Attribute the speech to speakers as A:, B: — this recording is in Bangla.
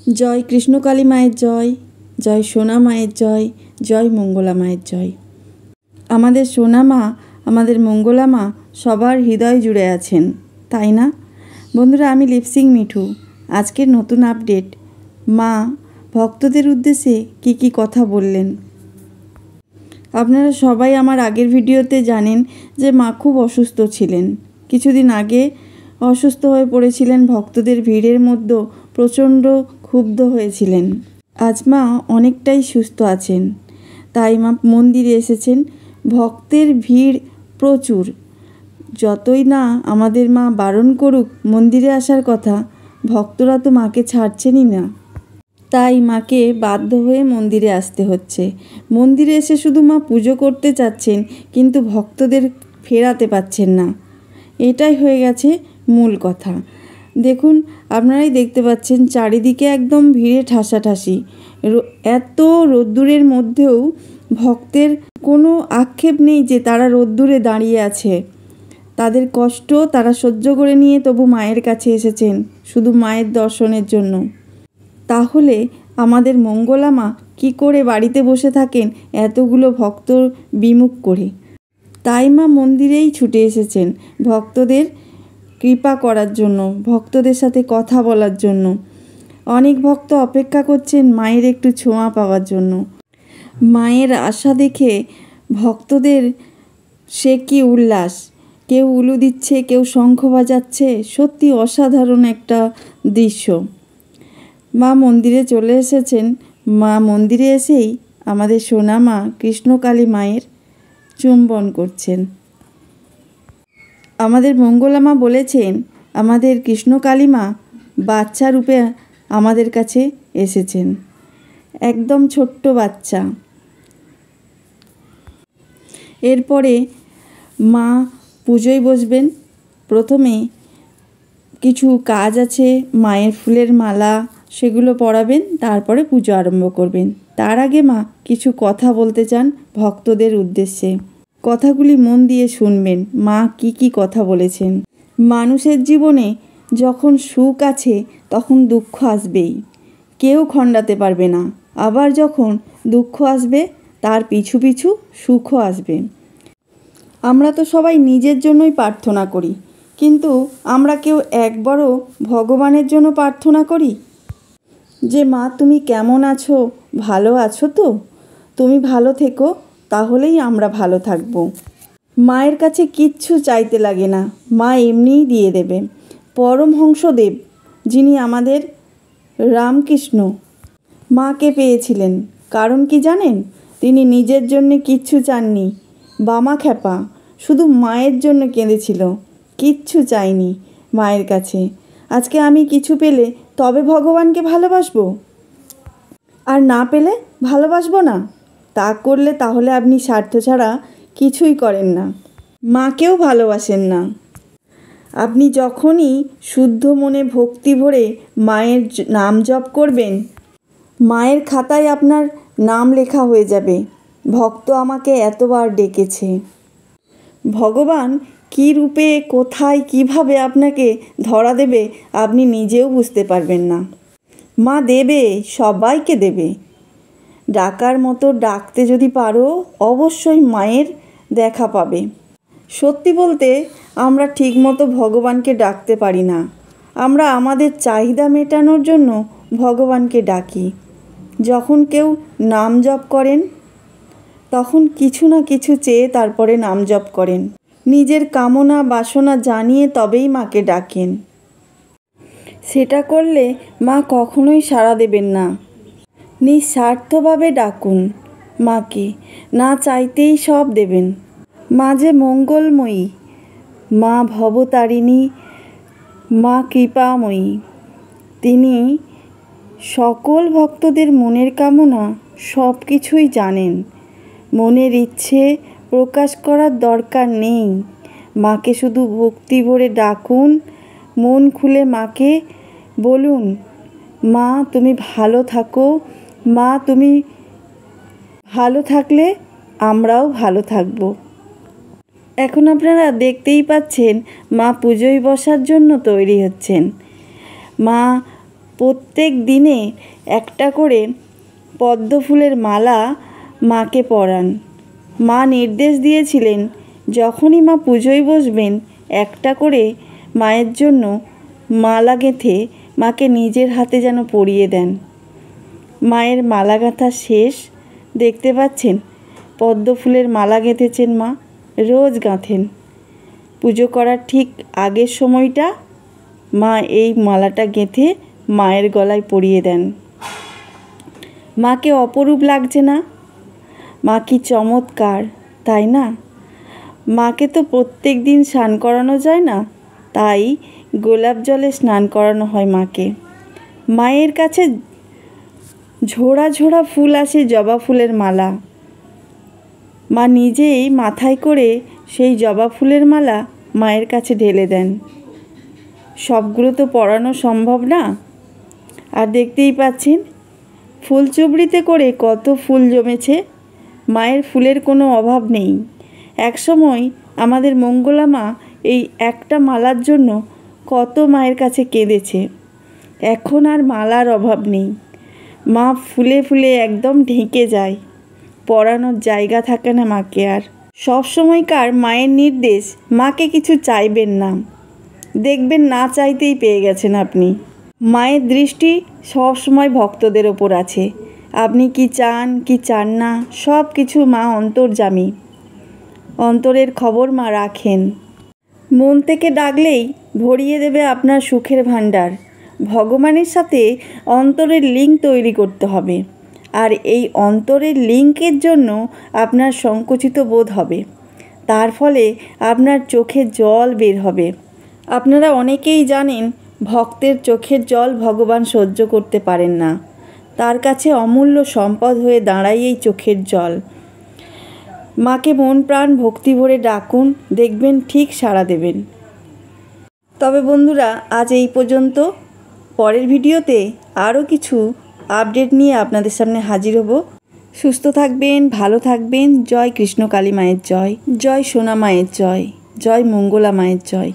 A: জয় কৃষ্ণকালী মায়ের জয়, জয় সোনা মায়ের জয়, জয় মঙ্গলা মায়ের জয়। আমাদের সোনা মা, আমাদের মঙ্গলা মা সবার হৃদয় জুড়ে আছেন, তাই না বন্ধুরা? আমি লিপসিং মিঠু। আজকের নতুন আপডেট, মা ভক্তদের উদ্দেশ্যে কি কথা বললেন। আপনারা সবাই আমার আগের ভিডিওতে জানেন যে মা খুব অসুস্থ ছিলেন। কিছুদিন আগে অসুস্থ হয়ে পড়েছিলেন, ভক্তদের ভিড়ের মধ্যে প্রচণ্ড ক্ষুব্ধ হয়েছিলেন। আজ মা অনেকটাই সুস্থ আছেন, তাই মা মন্দিরে এসেছেন। ভক্তের ভিড় প্রচুর, যতই না আমাদের মা বারণ করুক মন্দিরে আসার কথা, ভক্তরা তো মাকে ছাড়ছেনই না। তাই মাকে বাধ্য হয়ে মন্দিরে আসতে হচ্ছে। মন্দিরে এসে শুধু মা পুজো করতে চাচ্ছেন, কিন্তু ভক্তদের ফেরাতে পাচ্ছেন না। এটাই হয়ে গেছে মূল কথা। দেখুন, আপনারাই দেখতে পাচ্ছেন চারিদিকে একদম ভিড়ে ঠাসাঠাসি। এত রোদ্দুরের মধ্যেও ভক্তের কোনো আক্ষেপ নেই যে তারা রোদ্দুরে দাঁড়িয়ে আছে। তাদের কষ্ট তারা সহ্য করে নিয়ে তবু মায়ের কাছে এসেছেন শুধু মায়ের দর্শনের জন্য। তাহলে আমাদের মঙ্গলা মা কী করে বাড়িতে বসে থাকেন এতগুলো ভক্ত বিমুখ করে? তাই মা মন্দিরেই ছুটে এসেছেন ভক্তদের কৃপা করার জন্য, ভক্তদের সাথে কথা বলার জন্য। অনেক ভক্ত অপেক্ষা করছেন মায়ের একটু ছোঁয়া পাওয়ার জন্য। মায়ের আশা দেখে ভক্তদের সে কি উল্লাস! কেউ উলু দিচ্ছে, কেউ শঙ্খ বাজাচ্ছে। সত্যি অসাধারণ একটা দৃশ্য। মা মন্দিরে চলে এসেছেন। মা মন্দিরে এসেই আমাদের সোনা মা কৃষ্ণকালী মায়ের চুম্বন করছেন। আমাদের মঙ্গলা মা বলেছেন আমাদের কৃষ্ণকালী মা বাচ্চা রূপে আমাদের কাছে এসেছেন, একদম ছোট্ট বাচ্চা। এরপরে মা পুজোয় বসবেন। প্রথমে কিছু কাজ আছে, মায়ের ফুলের মালা সেগুলো পরাবেন, তারপরে পুজো আরম্ভ করবেন। তার আগে মা কিছু কথা বলতে চান ভক্তদের উদ্দেশ্যে। কথাগুলি মন দিয়ে শুনবেন, মা কি কথা বলেছেন। মানুষের জীবনে যখন সুখ আছে তখন দুঃখ আসবেই, কেউ খণ্ডাতে পারবে না। আবার যখন দুঃখ আসবে তার পিছু পিছু সুখও আসবে। আমরা তো সবাই নিজের জন্যই প্রার্থনা করি, কিন্তু আমরা কেউ একবারও ভগবানের জন্য প্রার্থনা করি যে মা তুমি কেমন আছো, ভালো আছো তো? তুমি ভালো থেকো, তাহলেই আমরা ভালো থাকব। মায়ের কাছে কিচ্ছু চাইতে লাগে না, মা এমনিই দিয়ে দেবে। পরমহংসদেব, যিনি আমাদের রামকৃষ্ণ, মাকে পেয়েছিলেন। কারণ কি জানেন? তিনি নিজের জন্যে কিচ্ছু চাননি, বামা খ্যাপা, শুধু মায়ের জন্য কেঁদেছিল, কিচ্ছু চাইনি মায়ের কাছে। আজকে আমি কিছু পেলে তবে ভগবানকে ভালোবাসবো, আর না পেলে ভালোবাসবো না। তা করলে তাহলে আপনি স্বার্থ ছাড়া কিছুই করেন না, মাকেও ভালোবাসেন না। আপনি যখনই শুদ্ধ মনে ভক্তি ভরে মায়ের নাম জপ করবেন, মায়ের খাতায় আপনার নাম লেখা হয়ে যাবে, ভক্ত আমাকে এতবার ডেকেছে। ভগবান কী রূপে, কোথায়, কিভাবে আপনাকে ধরা দেবে আপনি নিজেও বুঝতে পারবেন না। মা দেবে, সবাইকে দেবে। ডাকার মতো ডাকতে যদি পারো অবশ্যই মায়ের দেখা পাবে। সত্যি বলতে আমরা ঠিকমতো ভগবানকে ডাকতে পারি না। আমরা আমাদের চাহিদা মেটানোর জন্য ভগবানকে ডাকি। যখন কেউ নাম জপ করেন তখন কিছু না কিছু চেয়ে তারপরে নাম জপ করেন, নিজের কামনা বাসনা জানিয়ে তবেই মাকে ডাকেন। সেটা করলে মা কখনোই সাড়া দেবেন না। নিঃস্বার্থভাবে ডাকুন মাকে, না চাইতেই সব দেবেন। মা যে মঙ্গলময়ী, মা ভবতারিণী, মা কৃপাময়ী। তিনি সকল ভক্তদের মনের কামনা সব কিছুই জানেন। মনের ইচ্ছে প্রকাশ করার দরকার নেই। মাকে শুধু ভক্তি ভরে ডাকুন, মন খুলে মাকে বলুন মা তুমি ভালো থাকো, মা তুমি ভালো থাকলে আমরাও ভালো থাকবো। এখন আপনারা দেখতেই পাচ্ছেন মা পুজোয় বসার জন্য তৈরি হচ্ছেন। মা প্রত্যেক দিনে একটা করে পদ্ম ফুলের মালা মাকে পরান। মা নির্দেশ দিয়েছিলেন যখনই মা পুজোয় বসবেন একটা করে মায়ের জন্য মালা গেঁথে মাকে নিজের হাতে যেন পরিয়ে দেন। মায়ের মালা গাঁথা শেষ, দেখতে পাচ্ছেন পদ্ম ফুলের মালা গেঁথেছেন মা, রোজ গাঁথেন। পুজো করার ঠিক আগের সময়টা মা এই মালাটা গেঁথে মায়ের গলায় পরিয়ে দেন। মাকে অপরূপ লাগছে না? মা কি চমৎকার, তাই না? মাকে তো প্রত্যেক দিন স্নান করানো যায় না, তাই গোলাপ জলে স্নান করানো হয় মাকে। মায়ের কাছে ঝোড়া ঝোড়া ফুল আসে, জবা ফুলের মালা। মা নিজেই মাথায় করে সেই জবা ফুলের মালা মায়ের কাছে ঢেলে দেন। সবগুলো তো পরানো সম্ভব না। আর দেখতেই পাচ্ছেন ফুলচুবড়িতে করে কত ফুল জমেছে। মায়ের ফুলের কোনো অভাব নেই। একসময় আমাদের মঙ্গলা মা এই একটা মালার জন্য কত মায়ের কাছে কেঁদেছে। এখন আর মালার অভাব নেই। মা ফুলে ফুলে একদম ঢেকে যায়, পরানোর জায়গা থাকে না মাকে আর। সব সময়কার মায়ের নির্দেশ, মাকে কিছু চাইবেন না, দেখবেন না চাইতেই পেয়ে গেছেন আপনি। মায়ের দৃষ্টি সব সময় ভক্তদের ওপর আছে। আপনি কি চান কি চান না সব কিছু মা অন্তর্যামী, অন্তরের খবর মা রাখেন। মন থেকে ডাকলেই ভরিয়ে দেবে আপনার সুখের ভাণ্ডার। ভগবানের সাথে অন্তরের লিঙ্ক তৈরি করতে হবে, আর এই অন্তরের লিঙ্কের জন্য আপনার সংকুচিত বোধ হবে, তার ফলে আপনার চোখে জল বের হবে। আপনারা অনেকেই জানেন ভক্তের চোখের জল ভগবান সহ্য করতে পারেন না। তার কাছে অমূল্য সম্পদ হয়ে দাঁড়ায় এই চোখের জল। মাকে মন প্রাণ ভক্তি ভরে ডাকুন, দেখবেন ঠিক সাড়া দেবেন। তবে বন্ধুরা, আজ এই পর্যন্ত। পরের ভিডিওতে আরও কিছু আপডেট নিয়ে আপনাদের সামনে হাজির হব। সুস্থ থাকবেন, ভালো থাকবেন। জয় কৃষ্ণ কালী মায়ের জয়, জয় সোনা মায়ের জয়, জয় মঙ্গলা মায়ের জয়।